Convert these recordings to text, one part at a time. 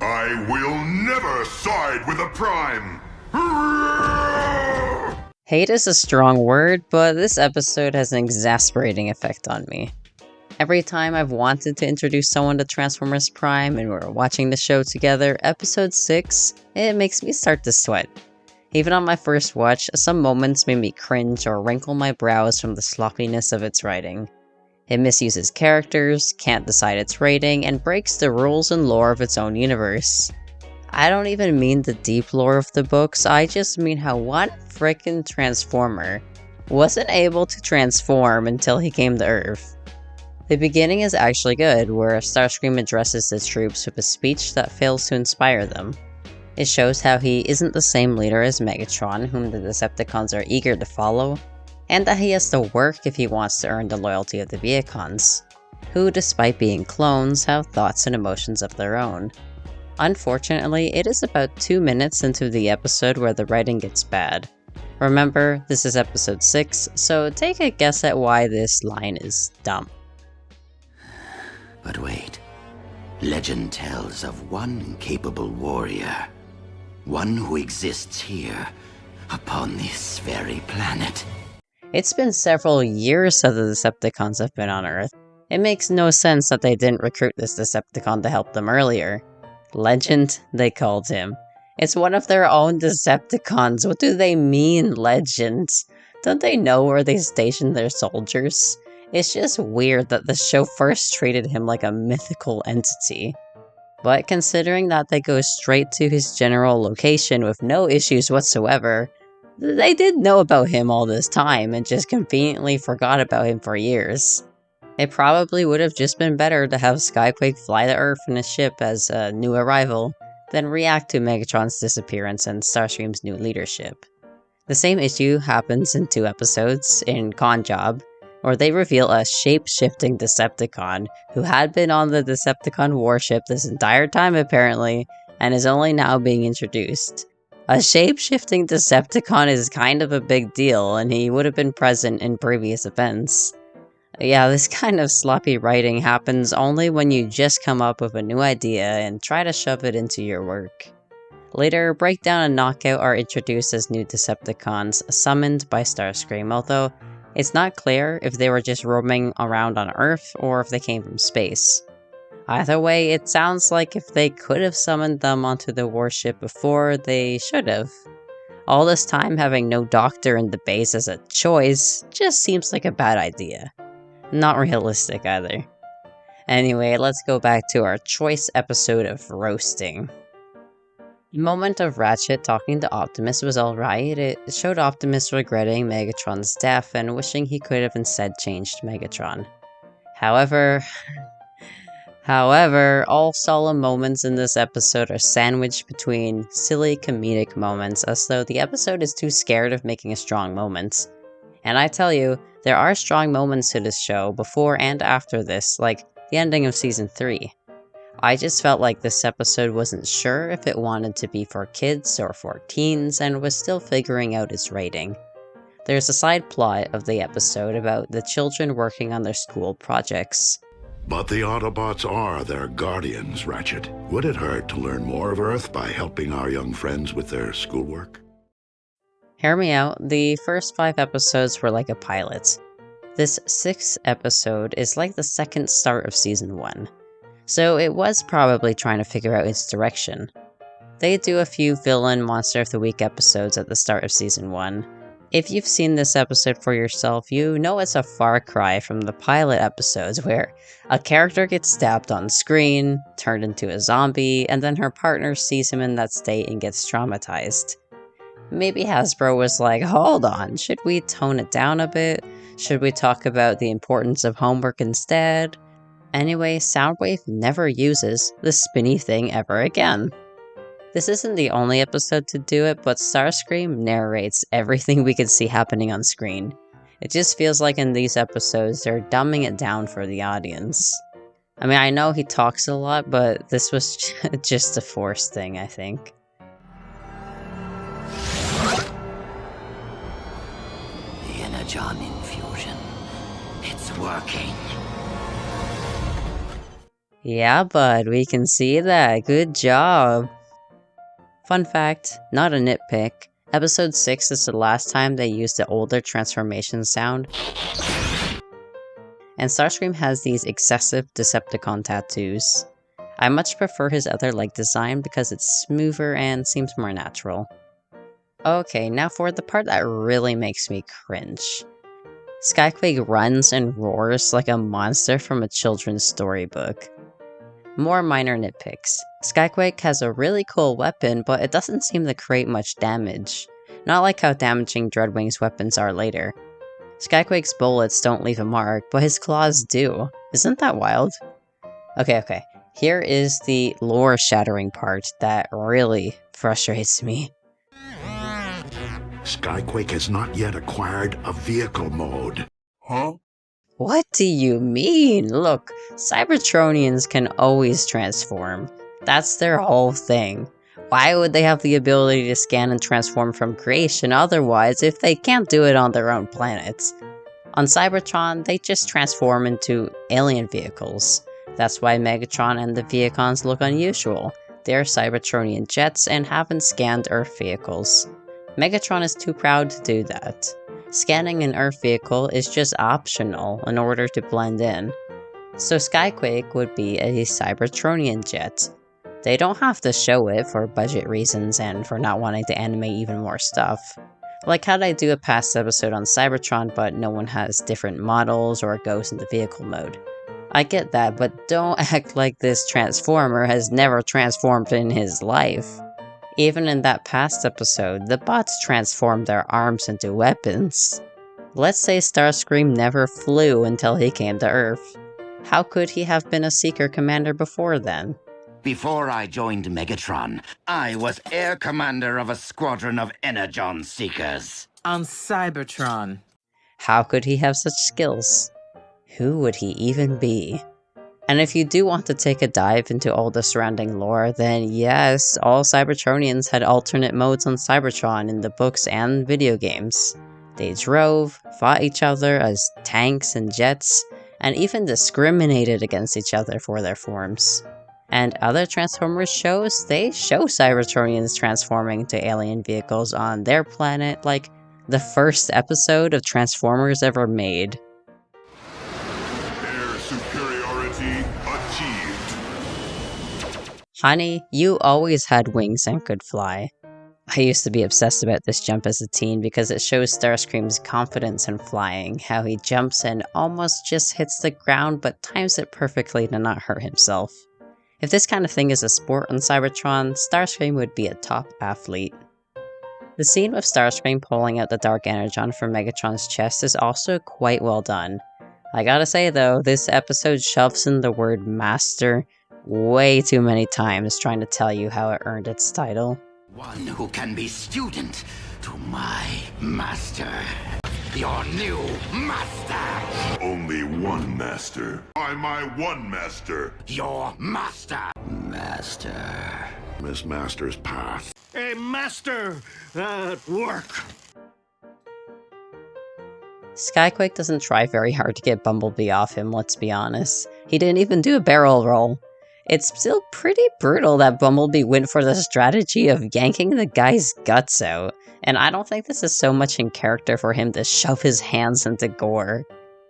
I will never side with a Prime! Hate is a strong word, but this episode has an exasperating effect on me. Every time I've wanted to introduce someone to Transformers Prime and we're watching the show together, episode 6, it makes me start to sweat. Even on my first watch, some moments made me cringe or wrinkle my brows from the sloppiness of its writing. It misuses characters, can't decide its rating, and breaks the rules and lore of its own universe. I don't even mean the deep lore of the books, I just mean how one frickin' Transformer wasn't able to transform until he came to Earth. The beginning is actually good, where Starscream addresses the troops with a speech that fails to inspire them. It shows how he isn't the same leader as Megatron, whom the Decepticons are eager to follow, and that he has to work if he wants to earn the loyalty of the Vehicons, who, despite being clones, have thoughts and emotions of their own. Unfortunately, it is about 2 minutes into the episode where the writing gets bad. Remember, this is episode 6, so take a guess at why this line is dumb. But wait, legend tells of one capable warrior, one who exists here, upon this very planet. It's been several years that the Decepticons have been on Earth. It makes no sense that they didn't recruit this Decepticon to help them earlier. Legend, they called him. It's one of their own Decepticons. What do they mean, legend? Don't they know where they station their soldiers? It's just weird that the show first treated him like a mythical entity. But considering that they go straight to his general location with no issues whatsoever, they did know about him all this time and just conveniently forgot about him for years. It probably would have just been better to have Skyquake fly to Earth in a ship as a new arrival, than react to Megatron's disappearance and Starscream's new leadership. The same issue happens in 2 episodes, in Con Job, where they reveal a shape-shifting Decepticon who had been on the Decepticon warship this entire time apparently, and is only now being introduced. A shape-shifting Decepticon is kind of a big deal, and he would have been present in previous events. Yeah, this kind of sloppy writing happens only when you just come up with a new idea and try to shove it into your work. Later, Breakdown and Knockout are introduced as new Decepticons, summoned by Starscream, although it's not clear if they were just roaming around on Earth or if they came from space. Either way, it sounds like if they could have summoned them onto the warship before, they should have. All this time having no doctor in the base as a choice just seems like a bad idea. Not realistic either. Anyway, let's go back to our choice episode of roasting. The moment of Ratchet talking to Optimus was alright. It showed Optimus regretting Megatron's death and wishing he could have instead changed Megatron. However, all solemn moments in this episode are sandwiched between silly comedic moments, as though the episode is too scared of making a strong moment. And I tell you, there are strong moments to this show before and after this, like the ending of Season 3. I just felt like this episode wasn't sure if it wanted to be for kids or for teens and was still figuring out its rating. There's a side plot of the episode about the children working on their school projects. But the Autobots are their guardians, Ratchet. Would it hurt to learn more of Earth by helping our young friends with their schoolwork? Hear me out, the first 5 episodes were like a pilot. This 6th episode is like the second start of Season 1, so it was probably trying to figure out its direction. They do a few villain Monster of the Week episodes at the start of Season 1. If you've seen this episode for yourself, you know it's a far cry from the pilot episodes where a character gets stabbed on screen, turned into a zombie, and then her partner sees him in that state and gets traumatized. Maybe Hasbro was like, hold on, should we tone it down a bit? Should we talk about the importance of homework instead? Anyway, Soundwave never uses the spinny thing ever again. This isn't the only episode to do it, but Starscream narrates everything we can see happening on screen. It just feels like in these episodes they're dumbing it down for the audience. I mean, I know he talks a lot, but this was just a forced thing, I think. The Energon infusion. It's working. Yeah, bud, we can see that. Good job. Fun fact, not a nitpick, episode 6 is the last time they used the older transformation sound. And Starscream has these excessive Decepticon tattoos. I much prefer his other leg design because it's smoother and seems more natural. Okay, now for the part that really makes me cringe. Skyquake runs and roars like a monster from a children's storybook. More minor nitpicks. Skyquake has a really cool weapon, but it doesn't seem to create much damage. Not like how damaging Dreadwing's weapons are later. Skyquake's bullets don't leave a mark, but his claws do. Isn't that wild? Okay. Here is the lore-shattering part that really frustrates me. Skyquake has not yet acquired a vehicle mode. Huh? What do you mean? Look, Cybertronians can always transform. That's their whole thing. Why would they have the ability to scan and transform from creation otherwise if they can't do it on their own planets? On Cybertron, they just transform into alien vehicles. That's why Megatron and the Vehicons look unusual. They're Cybertronian jets and haven't scanned Earth vehicles. Megatron is too proud to do that. Scanning an Earth vehicle is just optional in order to blend in. So Skyquake would be a Cybertronian jet. They don't have to show it for budget reasons and for not wanting to animate even more stuff. Like how they do a past episode on Cybertron but no one has different models or goes into vehicle mode. I get that, but don't act like this Transformer has never transformed in his life. Even in that past episode, the bots transformed their arms into weapons. Let's say Starscream never flew until he came to Earth. How could he have been a Seeker Commander before then? Before I joined Megatron, I was Air Commander of a squadron of Energon Seekers. On Cybertron. How could he have such skills? Who would he even be? And if you do want to take a dive into all the surrounding lore, then yes, all Cybertronians had alternate modes on Cybertron in the books and video games. They drove, fought each other as tanks and jets, and even discriminated against each other for their forms. And other Transformers shows, they show Cybertronians transforming to alien vehicles on their planet, like the first episode of Transformers ever made. Air superiority achieved. Honey, you always had wings and could fly. I used to be obsessed about this jump as a teen because it shows Starscream's confidence in flying, how he jumps and almost just hits the ground but times it perfectly to not hurt himself. If this kind of thing is a sport on Cybertron, Starscream would be a top athlete. The scene with Starscream pulling out the Dark Energon from Megatron's chest is also quite well done. I gotta say though, this episode shoves in the word master way too many times trying to tell you how it earned its title. One who can be student to my master. Your new master! Only one master. By my one master. Your master! Master. Miss Master's path. A master at work. Skyquake doesn't try very hard to get Bumblebee off him, let's be honest. He didn't even do a barrel roll. It's still pretty brutal that Bumblebee went for the strategy of yanking the guy's guts out, and I don't think this is so much in character for him to shove his hands into gore.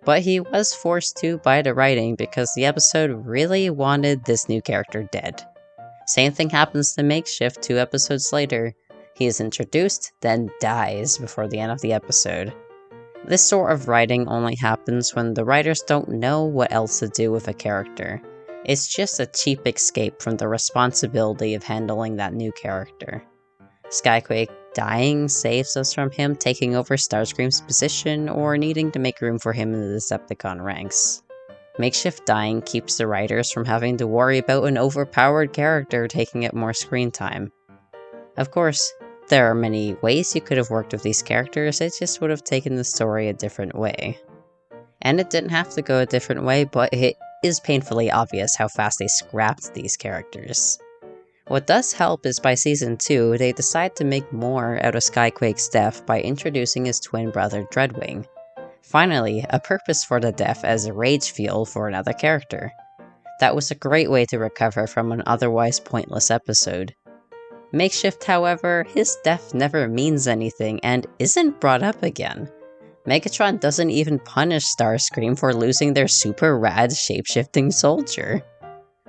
But he was forced to by the writing because the episode really wanted this new character dead. Same thing happens to Makeshift 2 episodes later. He is introduced, then dies before the end of the episode. This sort of writing only happens when the writers don't know what else to do with a character. It's just a cheap escape from the responsibility of handling that new character. Skyquake dying saves us from him taking over Starscream's position or needing to make room for him in the Decepticon ranks. Makeshift dying keeps the writers from having to worry about an overpowered character taking up more screen time. Of course, there are many ways you could have worked with these characters, it just would have taken the story a different way. And it didn't have to go a different way, but it is painfully obvious how fast they scrapped these characters. What does help is by season 2, they decide to make more out of Skyquake's death by introducing his twin brother Dreadwing. Finally, a purpose for the death as rage fuel for another character. That was a great way to recover from an otherwise pointless episode. Makeshift, however, his death never means anything and isn't brought up again. Megatron doesn't even punish Starscream for losing their super rad shapeshifting soldier.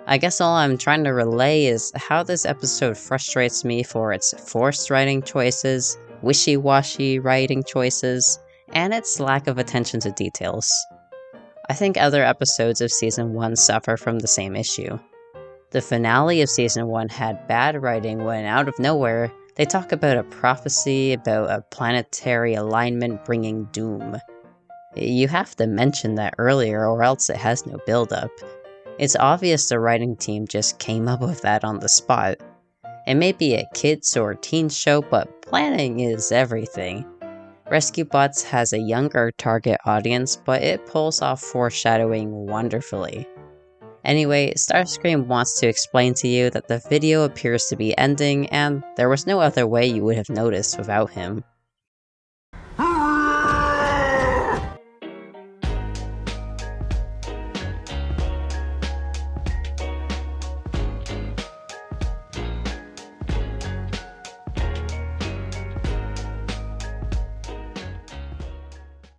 I guess all I'm trying to relay is how this episode frustrates me for its forced writing choices, wishy-washy writing choices, and its lack of attention to details. I think other episodes of Season 1 suffer from the same issue. The finale of Season 1 had bad writing when, out of nowhere, they talk about a prophecy about a planetary alignment bringing doom. You have to mention that earlier or else it has no build-up. It's obvious the writing team just came up with that on the spot. It may be a kids or teen show, but planning is everything. Rescue Bots has a younger target audience, but it pulls off foreshadowing wonderfully. Anyway, Starscream wants to explain to you that the video appears to be ending, and there was no other way you would have noticed without him.